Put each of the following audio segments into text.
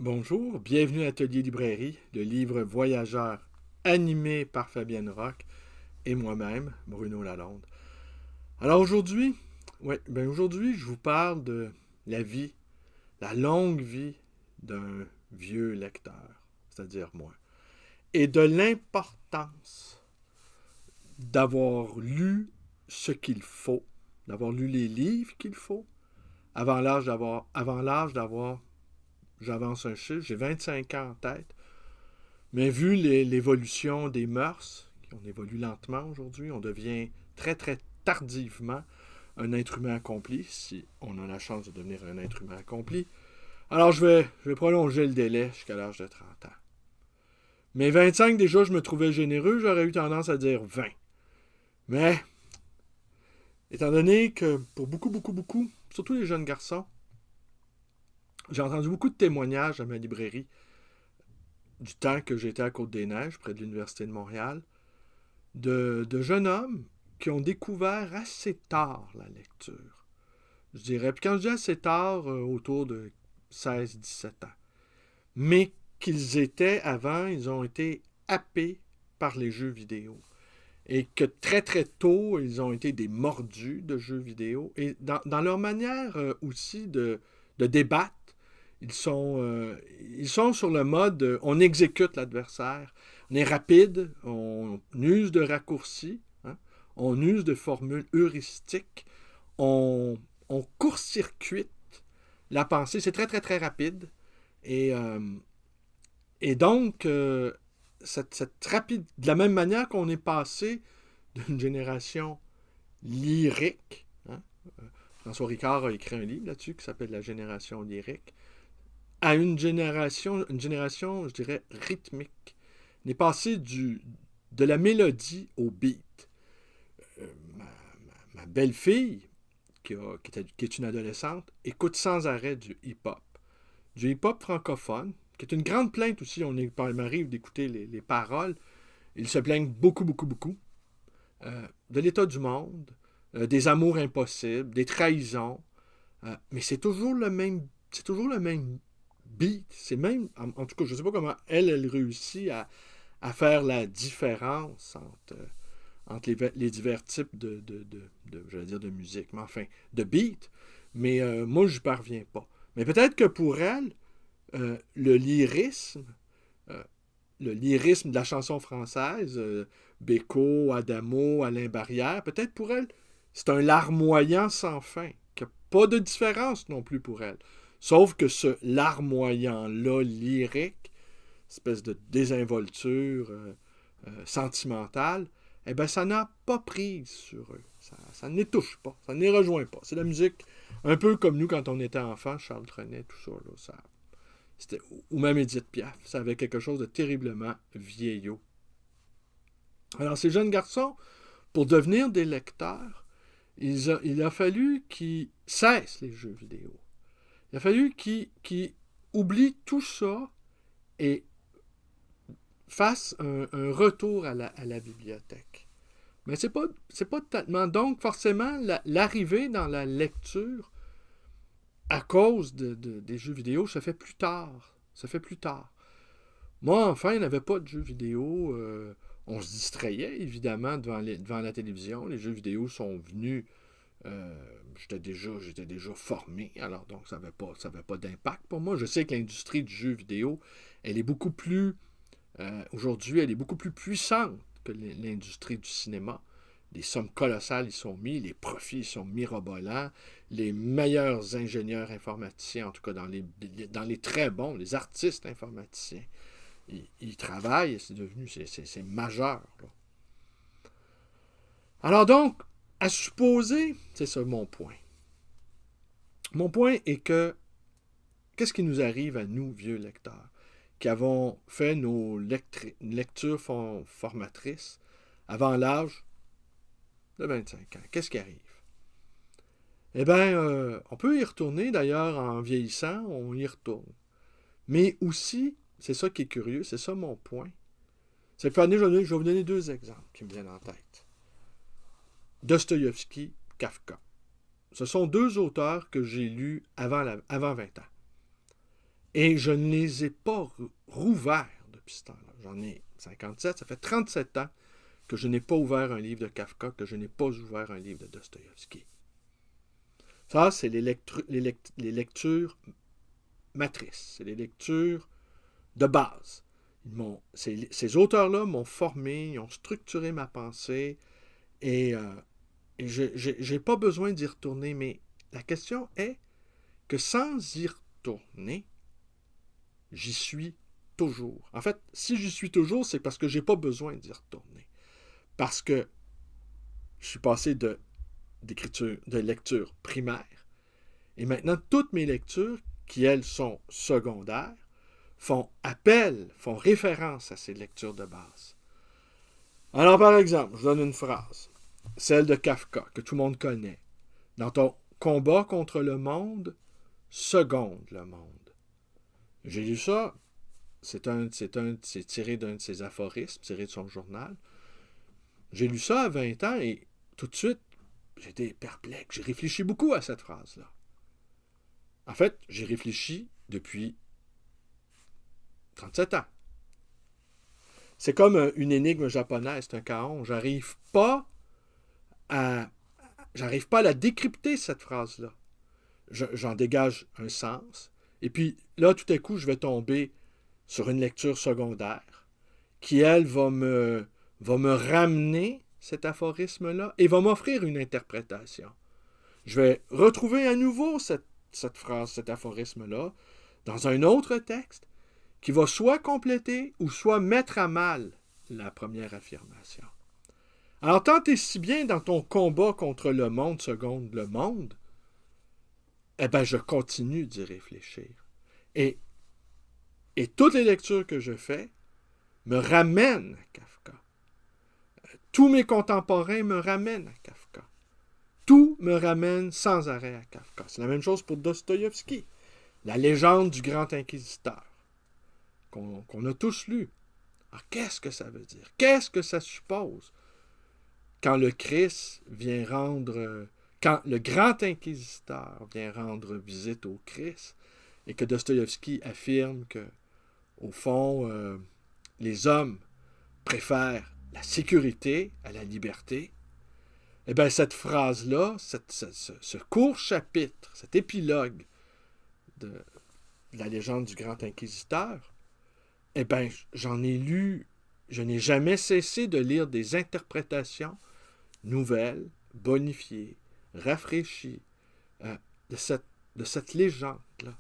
Bonjour, bienvenue à Atelier Librairie, le livre voyageur animé par Fabienne Roch et moi-même, Bruno Lalonde. Alors aujourd'hui, je vous parle de la vie, la longue vie d'un vieux lecteur, c'est-à-dire moi, et de l'importance d'avoir lu ce qu'il faut, d'avoir lu les livres qu'il faut, avant l'âge d'avoir, j'avance un chiffre, j'ai 25 ans en tête. Mais vu l'évolution des mœurs, on évolue lentement aujourd'hui, on devient très très tardivement un être humain accompli, si on a la chance de devenir un être humain accompli. Alors je vais prolonger le délai jusqu'à l'âge de 30 ans. Mais 25 déjà, je me trouvais généreux, j'aurais eu tendance à dire 20. Mais, étant donné que pour beaucoup, surtout les jeunes garçons, j'ai entendu beaucoup de témoignages à ma librairie du temps que j'étais à Côte-des-Neiges, près de l'Université de Montréal, de jeunes hommes qui ont découvert assez tard la lecture. Je dirais, puis quand je dis assez tard, autour de 16-17 ans. Mais qu'ils étaient avant, ils ont été happés par les jeux vidéo. Et que très très tôt, ils ont été des mordus de jeux vidéo. Et dans leur manière aussi de débattre, ils sont sur le mode on exécute l'adversaire, on est rapide, on use de raccourcis, hein, on use de formules heuristiques, on, on court-circuite la pensée, c'est très très très rapide. Et, euh, et donc, cette rapide, de la même manière qu'on est passé d'une génération lyrique, hein, François Ricard a écrit un livre là-dessus qui s'appelle La génération lyrique, à une génération, je dirais, rythmique. On est passé de la mélodie au beat. Ma belle-fille, qui est une adolescente, écoute sans arrêt du hip-hop. Du hip-hop francophone, qui est une grande plainte aussi. Il m'arrive d'écouter les paroles. Ils se plaignent beaucoup. De l'état du monde, des amours impossibles, des trahisons. Mais c'est toujours le même beat. C'est même, en tout cas, je ne sais pas comment elle réussit à faire la différence entre les divers types j'allais dire de musique, mais enfin, de beat. Mais moi, je n'y parviens pas. Mais peut-être que pour elle, euh, le lyrisme, euh, le lyrisme de la chanson française, Bécaud, Adamo, Alain Barrière, peut-être pour elle, c'est un larmoyant sans fin, qui n'a pas de différence non plus pour elle. Sauf que ce larmoyant-là lyrique, espèce de désinvolture sentimentale, eh bien, ça n'a pas prise sur eux. Ça ne les touche pas, ça ne les rejoint pas. C'est la musique un peu comme nous quand on était enfant, Charles Trenet, tout ça. Là, ou même Edith Piaf. Ça avait quelque chose de terriblement vieillot. Alors, ces jeunes garçons, pour devenir des lecteurs, il a fallu qu'ils cessent les jeux vidéo. Il a fallu qu'ils oublient tout ça et fassent un retour à la bibliothèque. Mais c'est pas tellement. Donc, forcément, l'arrivée dans la lecture, à cause des jeux vidéo, se fait plus tard. Ça fait plus tard. Moi, enfin, il n'y avait pas de jeux vidéo. On se distrayait, évidemment, devant la télévision. Les jeux vidéo sont venus. J'étais déjà formé, alors donc ça avait pas d'impact pour moi. Je sais que l'industrie du jeu vidéo, elle est beaucoup plus. Aujourd'hui, elle est beaucoup plus puissante que l'industrie du cinéma. Les sommes colossales y sont mis, les profits y sont mirobolants, les meilleurs ingénieurs informaticiens, en tout cas dans les très bons, les artistes informaticiens, ils travaillent, c'est majeur. Là. Alors donc, à supposer, c'est ça mon point. Mon point est que, qu'est-ce qui nous arrive à nous, vieux lecteurs, qui avons fait nos lectures formatrices avant l'âge de 25 ans? Qu'est-ce qui arrive? Eh bien, on peut y retourner, d'ailleurs, en vieillissant, on y retourne. Mais aussi, c'est ça qui est curieux, c'est ça mon point. C'est que je vais vous donner deux exemples qui me viennent en tête. Dostoïevski, Kafka. Ce sont deux auteurs que j'ai lus avant 20 ans. Et je ne les ai pas rouverts depuis ce temps-là. J'en ai 57, ça fait 37 ans que je n'ai pas ouvert un livre de Kafka, que je n'ai pas ouvert un livre de Dostoïevski. Ça, c'est les lectures matrices, c'est les lectures de base. Ces auteurs-là m'ont formé, ils ont structuré ma pensée, et je n'ai pas besoin d'y retourner, mais la question est que sans y retourner, j'y suis toujours. En fait, si j'y suis toujours, c'est parce que je n'ai pas besoin d'y retourner. Parce que je suis passé de lecture primaire, et maintenant, toutes mes lectures, qui elles sont secondaires, font référence à ces lectures de base. Alors, par exemple, je donne une phrase, celle de Kafka, que tout le monde connaît. Dans ton combat contre le monde, seconde le monde. J'ai lu ça, c'est tiré d'un de ses aphorismes, tiré de son journal. J'ai lu ça à 20 ans et tout de suite, j'étais perplexe. J'ai réfléchi beaucoup à cette phrase-là. En fait, j'ai réfléchi depuis 37 ans. C'est comme une énigme japonaise, c'est un kaon. J'arrive pas à la décrypter, cette phrase-là. J'en dégage un sens. Et puis là, tout à coup, je vais tomber sur une lecture secondaire qui, elle, va me ramener cet aphorisme-là et va m'offrir une interprétation. Je vais retrouver à nouveau cette phrase, cet aphorisme-là, dans un autre texte qui va soit compléter ou soit mettre à mal la première affirmation. Alors, tant et si bien dans ton combat contre le monde, seconde le monde, eh bien, je continue d'y réfléchir. Et toutes les lectures que je fais me ramènent à Kafka. Tous mes contemporains me ramènent à Kafka. Tout me ramène sans arrêt à Kafka. C'est la même chose pour Dostoïevski. La légende du grand inquisiteur, qu'on a tous lu. Alors, qu'est-ce que ça veut dire? Qu'est-ce que ça suppose? Quand le grand inquisiteur vient rendre visite au Christ, et que Dostoïevski affirme que, au fond, les hommes préfèrent la sécurité à la liberté, eh bien, cette phrase-là, ce court chapitre, cet épilogue de la légende du grand inquisiteur, eh bien, j'en ai lu, je n'ai jamais cessé de lire des interprétations nouvelles, bonifiées, rafraîchies de cette légende-là.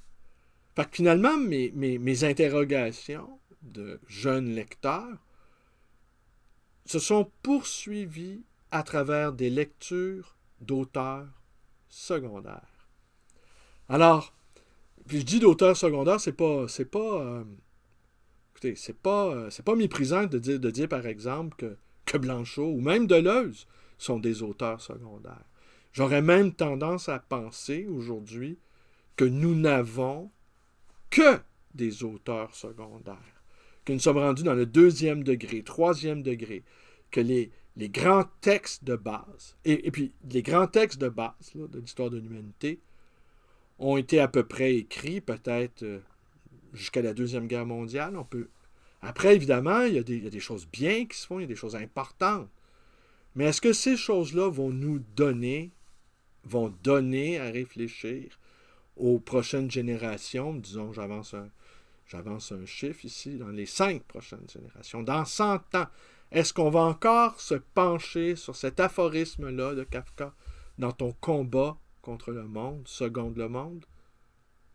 Fait que finalement, mes interrogations de jeune lecteur se sont poursuivies à travers des lectures d'auteurs secondaires. Alors, puis je dis d'auteurs secondaires, c'est pas méprisant de dire par exemple que Blanchot ou même Deleuze sont des auteurs secondaires. J'aurais même tendance à penser aujourd'hui que nous n'avons que des auteurs secondaires, que nous sommes rendus dans le 2e degré, 3e degré, que les grands textes de base, et puis les grands textes de base là, de l'histoire de l'humanité ont été à peu près écrits, peut-être jusqu'à la Deuxième Guerre mondiale. Après, évidemment, il y a des choses bien qui se font, il y a des choses importantes. Mais est-ce que ces choses-là vont donner à réfléchir aux prochaines générations? Disons, j'avance un chiffre ici, dans les 5 prochaines générations. Dans 100 ans, est-ce qu'on va encore se pencher sur cet aphorisme-là de Kafka dans ton combat contre le monde, seconde le monde?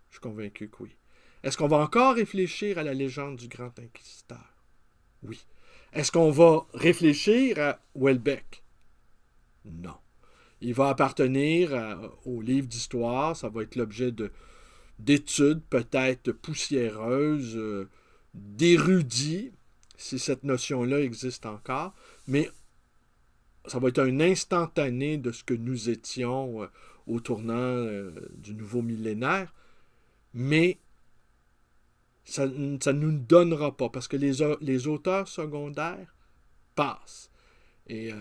Je suis convaincu que oui. Est-ce qu'on va encore réfléchir à la légende du grand inquisiteur? Oui. Est-ce qu'on va réfléchir à Houellebecq? Non. Il va appartenir au livre d'histoire, ça va être l'objet d'études peut-être poussiéreuses, d'érudits, si cette notion-là existe encore, mais ça va être un instantané de ce que nous étions au tournant du nouveau millénaire, mais ça ne nous donnera pas, parce que les auteurs secondaires passent. Et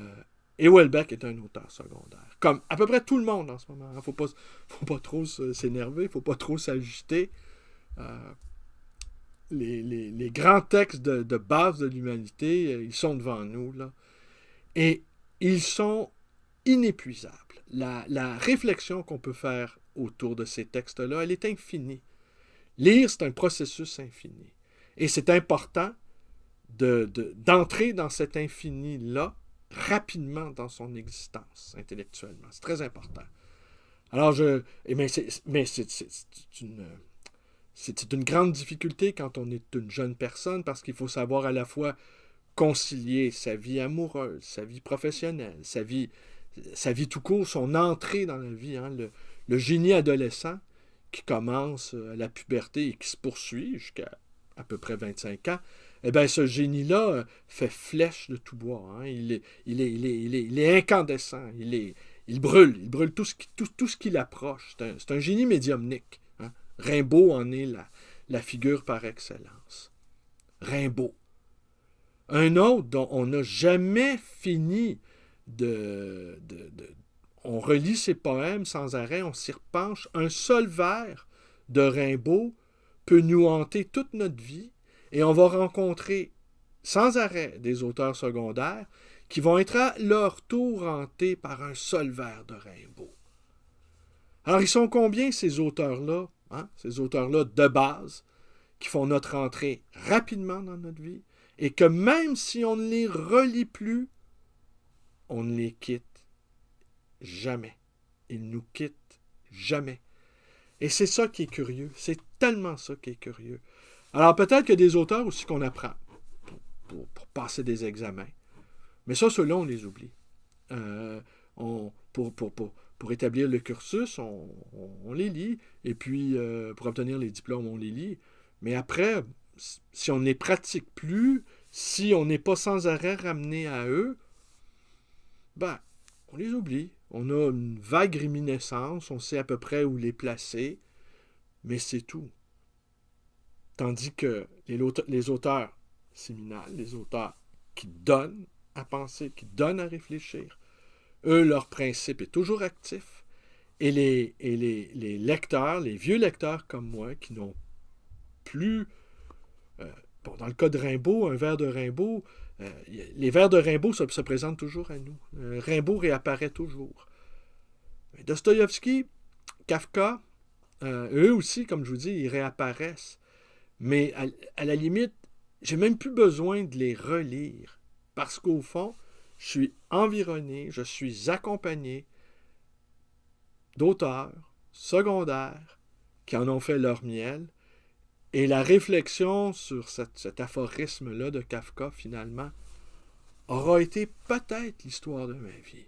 Houellebecq est un auteur secondaire, comme à peu près tout le monde en ce moment. Il ne faut pas trop s'énerver, il ne faut pas trop s'agiter. Euh, les grands textes de base de l'humanité, ils sont devant nous, là. Et ils sont inépuisables. La réflexion qu'on peut faire autour de ces textes-là, elle est infinie. Lire, c'est un processus infini. Et c'est important d'entrer dans cet infini-là rapidement dans son existence intellectuellement. C'est très important. Alors, c'est une grande difficulté quand on est une jeune personne parce qu'il faut savoir à la fois concilier sa vie amoureuse, sa vie professionnelle, sa vie tout court, son entrée dans la vie, hein, le génie adolescent qui commence à la puberté et qui se poursuit jusqu'à à peu près 25 ans, eh bien, ce génie-là fait flèche de tout bois. Hein. Il est incandescent. Il brûle tout ce qui l'approche. C'est un génie médiumnique. Hein. Rimbaud en est la figure par excellence. Rimbaud. Un autre dont on n'a jamais fini on relit ses poèmes sans arrêt, on s'y repenche. Un seul vers de Rimbaud peut nous hanter toute notre vie et on va rencontrer sans arrêt des auteurs secondaires qui vont être à leur tour hantés par un seul vers de Rimbaud. Alors, ils sont combien ces auteurs-là, hein? Ces auteurs-là de base, qui font notre entrée rapidement dans notre vie et que même si on ne les relit plus, on ne les quitte jamais. Ils nous quittent jamais. Et c'est ça qui est curieux. C'est tellement ça qui est curieux. Alors peut-être qu'il y a des auteurs aussi qu'on apprend pour passer des examens. Mais ça, ceux-là, on les oublie. Pour établir le cursus, on les lit. Et puis, pour obtenir les diplômes, on les lit. Mais après, si on ne les pratique plus, si on n'est pas sans arrêt ramené à eux, ben, on les oublie. On a une vague réminiscence, on sait à peu près où les placer, mais c'est tout. Tandis que les auteurs séminales, les auteurs qui donnent à penser, qui donnent à réfléchir, eux, leur principe est toujours actif. Et les lecteurs, les vieux lecteurs comme moi, qui n'ont plus... dans le cas de Rimbaud, un vers de Rimbaud, les vers de Rimbaud se présentent toujours à nous. Rimbaud réapparaît toujours. Dostoïevski, Kafka, eux aussi, comme je vous dis, ils réapparaissent. Mais à la limite, j'ai même plus besoin de les relire. Parce qu'au fond, je suis environné, je suis accompagné d'auteurs secondaires qui en ont fait leur miel. Et la réflexion sur cet aphorisme-là de Kafka, finalement, aura été peut-être l'histoire de ma vie.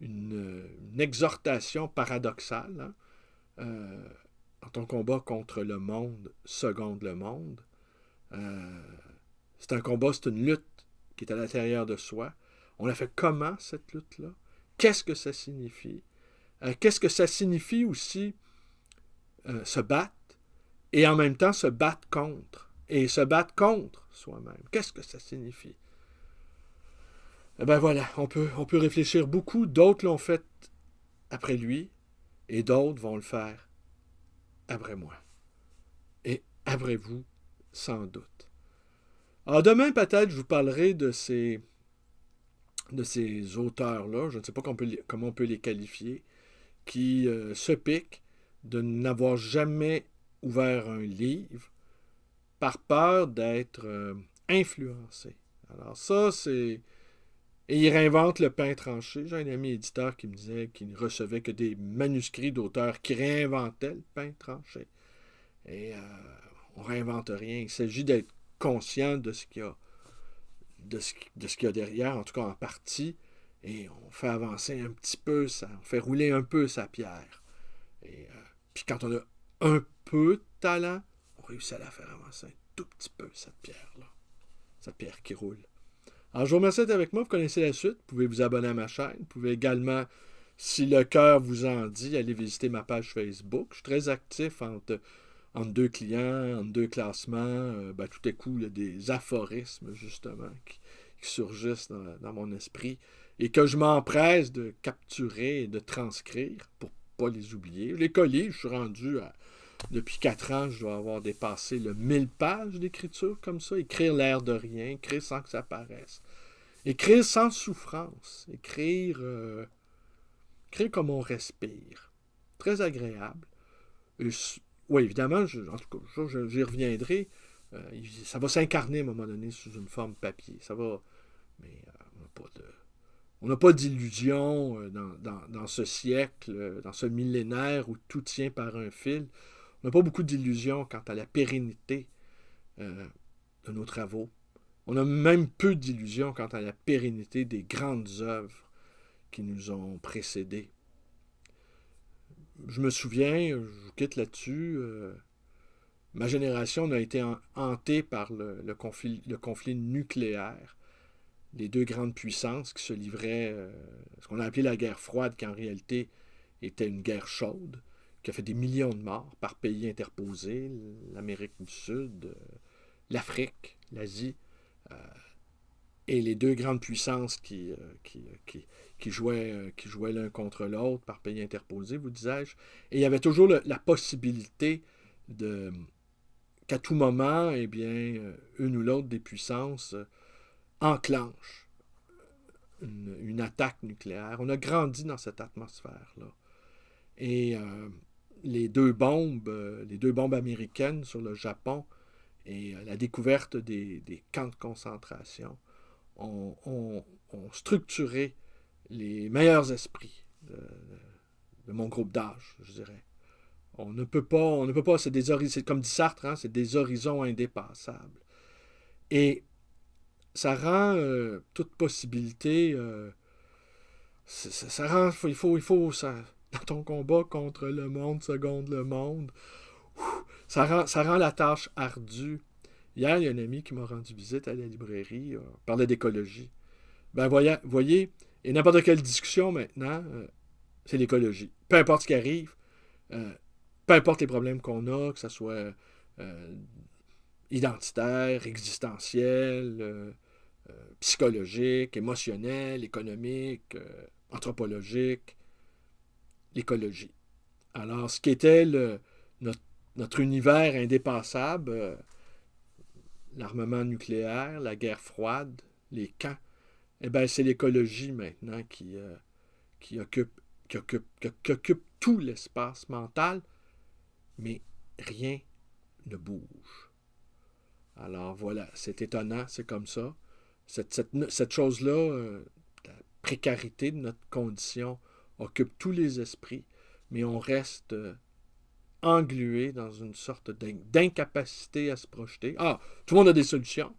Une exhortation paradoxale, hein? Quand on combat contre le monde, seconde le monde. C'est un combat, c'est une lutte qui est à l'intérieur de soi. On a fait comment, cette lutte-là? Qu'est-ce que ça signifie? Qu'est-ce que ça signifie aussi se battre et en même temps se battre contre? Et se battre contre soi-même. Qu'est-ce que ça signifie? Eh bien voilà, on peut réfléchir beaucoup. D'autres l'ont fait après lui et d'autres vont le faire après moi. Et après vous, sans doute. Alors demain, peut-être, je vous parlerai de ces auteurs-là, je ne sais pas comment on peut les qualifier, qui se piquent de n'avoir jamais ouvert un livre par peur d'être influencés. Alors ça, c'est... Et il réinvente le pain tranché. J'ai un ami éditeur qui me disait qu'il ne recevait que des manuscrits d'auteurs qui réinventaient le pain tranché. Et on ne réinvente rien. Il s'agit d'être conscient de ce qu'il y a, de ce qu'il y a derrière, en tout cas en partie, et on fait avancer un petit peu ça, on fait rouler un peu sa pierre. Et puis quand on a un peu de talent, on réussit à la faire avancer un tout petit peu, cette pierre-là. Cette pierre qui roule. Alors, je vous remercie d'être avec moi. Vous connaissez la suite. Vous pouvez vous abonner à ma chaîne. Vous pouvez également, si le cœur vous en dit, aller visiter ma page Facebook. Je suis très actif entre deux clients, entre deux classements. Tout à coup, il y a des aphorismes, justement, qui surgissent dans mon esprit et que je m'empresse de capturer et de transcrire pour ne pas les oublier. Je les colis. Je suis rendu à Depuis 4 ans, je dois avoir dépassé le 1000 pages d'écriture comme ça. Écrire l'air de rien, écrire sans que ça paraisse. Écrire sans souffrance. Écrire comme on respire. Très agréable. Oui, évidemment, en tout cas, j'y reviendrai. Ça va s'incarner à un moment donné sous une forme papier. Ça va. Mais on n'a pas d'illusion dans ce siècle, dans ce millénaire où tout tient par un fil. On n'a pas beaucoup d'illusions quant à la pérennité de nos travaux. On a même peu d'illusions quant à la pérennité des grandes œuvres qui nous ont précédés. Je me souviens, je quitte là-dessus, ma génération a été hantée par le conflit nucléaire. Les deux grandes puissances qui se livraient, ce qu'on a appelé la guerre froide, qui en réalité était une guerre chaude, qui a fait des millions de morts par pays interposés, l'Amérique du Sud, l'Afrique, l'Asie, et les deux grandes puissances qui jouaient l'un contre l'autre par pays interposés, vous disais-je. Et il y avait toujours la possibilité qu'à tout moment, eh bien, une ou l'autre des puissances enclenche une attaque nucléaire. On a grandi dans cette atmosphère-là. Et les deux bombes américaines sur le Japon et la découverte des camps de concentration ont structuré les meilleurs esprits de mon groupe d'âge, je dirais. On ne peut pas, c'est comme dit Sartre, hein, c'est des horizons indépassables. Et ça rend toute possibilité, ça rend, il faut dans ton combat contre le monde, seconde le monde, ça rend la tâche ardue. Hier, il y a un ami qui m'a rendu visite à la librairie, on parlait d'écologie. Ben voyez, et n'importe quelle discussion maintenant, c'est l'écologie. Peu importe ce qui arrive, peu importe les problèmes qu'on a, que ce soit identitaire, existentiel, psychologique, émotionnel, économique, anthropologique, l'écologie. Alors, ce qui était notre univers indépassable, l'armement nucléaire, la guerre froide, les camps, eh bien, c'est l'écologie maintenant qui occupe tout l'espace mental, mais rien ne bouge. Alors voilà, c'est étonnant, c'est comme ça. Cette chose-là, la précarité de notre condition, occupe tous les esprits, mais on reste englué dans une sorte d'incapacité à se projeter. Ah, tout le monde a des solutions.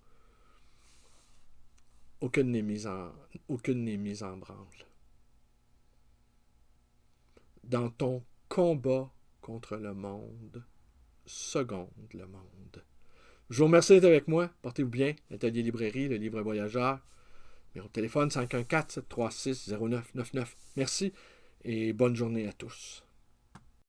Aucune n'est mise en branle. Dans ton combat contre le monde, seconde le monde. Je vous remercie d'être avec moi. Portez-vous bien. L'Atelier Librairie, le livre voyageur. Numéro de téléphone 514-736-0999. Merci et bonne journée à tous.